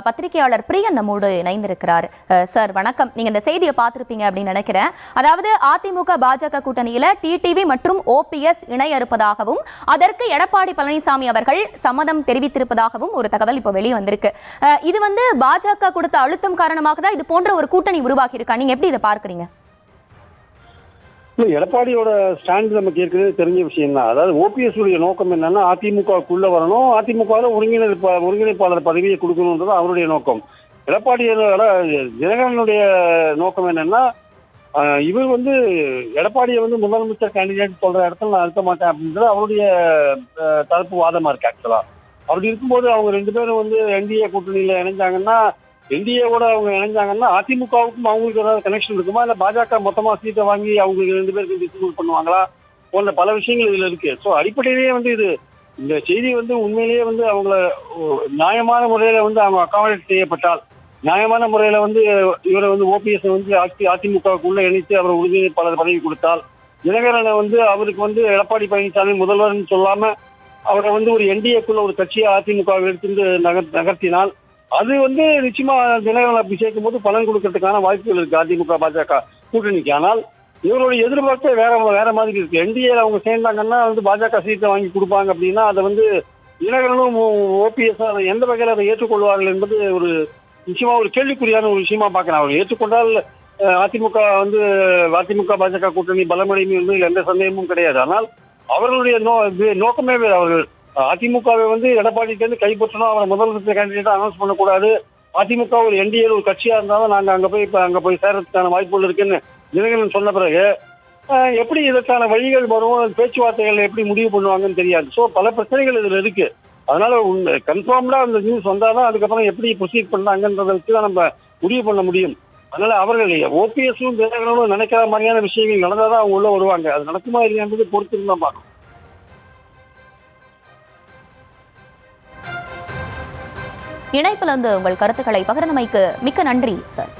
பத்திரிகையாளர் பிரியன் நம்மோடு இணைந்திருக்கிறார். சார் வணக்கம். நீங்க இந்த செய்தியை பார்த்திருப்பீங்க அப்படின்னு நினைக்கிறேன். அதாவது அதிமுக பாஜக கூட்டணியில டிடிவி மற்றும் ஓபிஎஸ் இணைய இருப்பதாகவும் அதற்கு எடப்பாடி பழனிசாமி அவர்கள் சம்மதம் தெரிவித்திருப்பதாகவும் ஒரு தகவல் இப்போ வெளியே வந்திருக்கு. இது பாஜக கொடுத்த அழுத்தம் காரணமாக தான் இது போன்ற ஒரு கூட்டணி உருவாகி இருக்கா? நீங்க எப்படி இதை பார்க்கறீங்க? எடப்பாடியோட ஸ்டாண்ட் நமக்கு ஏற்கனவே தெரிஞ்ச விஷயம் தான். அதாவது ஓபிஎஸ் உடைய நோக்கம் என்னன்னா அதிமுகவுக்குள்ள வரணும், அதிமுக ஒருங்கிணைப்பாளர் பதவியை கொடுக்கணும்ன்றது அவருடைய நோக்கம். எடப்பாடியோட தினகரனுடைய நோக்கம் என்னன்னா இவர் எடப்பாடியை முதலமைச்சர் கேண்டிடேட் சொல்ற இடத்துல நான் இருக்க மாட்டேன் அப்படின்றது அவருடைய தரப்பு வாதமா இருக்கு. ஆக்சுவலா அப்படி இருக்கும்போது அவங்க ரெண்டு பேரும் என்டிஏ கூட்டணியில இணைஞ்சாங்கன்னா என்டிஏவோட அவங்க இணைஞ்சாங்கன்னா அதிமுகவுக்கும் அவங்களுக்கு ஏதாவது கனெக்ஷன் இருக்குமா, இல்ல பாஜக மொத்தமா சீட்டை வாங்கி அவங்களுக்கு ரெண்டு பேருக்கு டிஸ்ட்ரிபியூட் பண்ணுவாங்களா போன்ற பல விஷயங்கள் இதுல இருக்கு. ஸோ அடிப்படையிலேயே இது இந்த செய்தி உண்மையிலேயே அவங்கள நியாயமான முறையில அவங்க அகாமடேட் செய்யப்பட்டால், நியாயமான முறையில இவரை ஓபிஎஸ் அதிமுகவுக்குள்ள இணைத்து அவர் ஒருங்கிணைப்பாளர் பதவி கொடுத்தால், தினகரனை அவருக்கு எடப்பாடி பழனிசாமி முதல்வர்னு சொல்லாம அவரை ஒரு என்டிஏக்குள்ள ஒரு கட்சியை அதிமுக எடுத்து நகர்த்தினால் அது நிச்சயமா தினகரன் அப்படி சேர்க்கும் போது பலன் கொடுக்கறதுக்கான வாய்ப்புகள் இருக்கு அதிமுக பாஜக கூட்டணிக்கு. ஆனால் இவருடைய எதிர்பார்ப்பே வேற மாதிரி இருக்கு. என்டிஏல அவங்க சேர்ந்தாங்கன்னா பாஜக சீட்டை வாங்கி கொடுப்பாங்க அப்படின்னா அதை தினகரனும் ஓபிஎஸ் அதை எந்த வகையில் அதை ஏற்றுக்கொள்வார்கள் என்பது ஒரு நிச்சயமா ஒரு கேள்விக்குறியான ஒரு விஷயமா பார்க்கலாம். அவர் ஏற்றுக்கொண்டால் அதிமுக பாஜக கூட்டணி பலமடையும் என்பதில் எந்த சந்தேகமும் கிடையாது. ஆனால் அவர்களுடைய நோக்கமே வேறு. அவர்கள் அதிமுகவை எடப்பாடிக்கு கைப்பற்றணும், அவரை முதலமைச்சர் கேண்டிடேட்டா அனௌன்ஸ் பண்ணக்கூடாது, அதிமுக ஒரு என்டிஏ ஒரு கட்சியா இருந்தாலும் நாங்க அங்க போய் சேர்றதுக்கான வாய்ப்புகள் இருக்குன்னு தினகரன் சொன்ன பிறகு எப்படி இதற்கான வழிகள் வரும், பேச்சுவார்த்தைகள் எப்படி முடிவு பண்ணுவாங்கன்னு தெரியாது. ஸோ பல பிரச்சனைகள் இதுல இருக்கு. அதனால கன்ஃபார்ம்டா அந்த நியூஸ் வந்தாதான் அதுக்கப்புறம் எப்படி ப்ரொசீட் பண்ணாங்கன்றதை வச்சுதான் நம்ம முடிவு பண்ண முடியும். அதனால அவர்கள் ஓபிஎஸும் தினகரனும் நினைக்கிற மாதிரியான விஷயங்கள் நடந்தாதான் அவங்க உள்ள வருவாங்க. அது நடக்குமா இல்லையான்றது பொறுத்து தான் பார்க்கணும். இணைப்பில் உங்கள் கருத்துக்களை பகிர்ந்தமைக்கு மிக்க நன்றி சார்.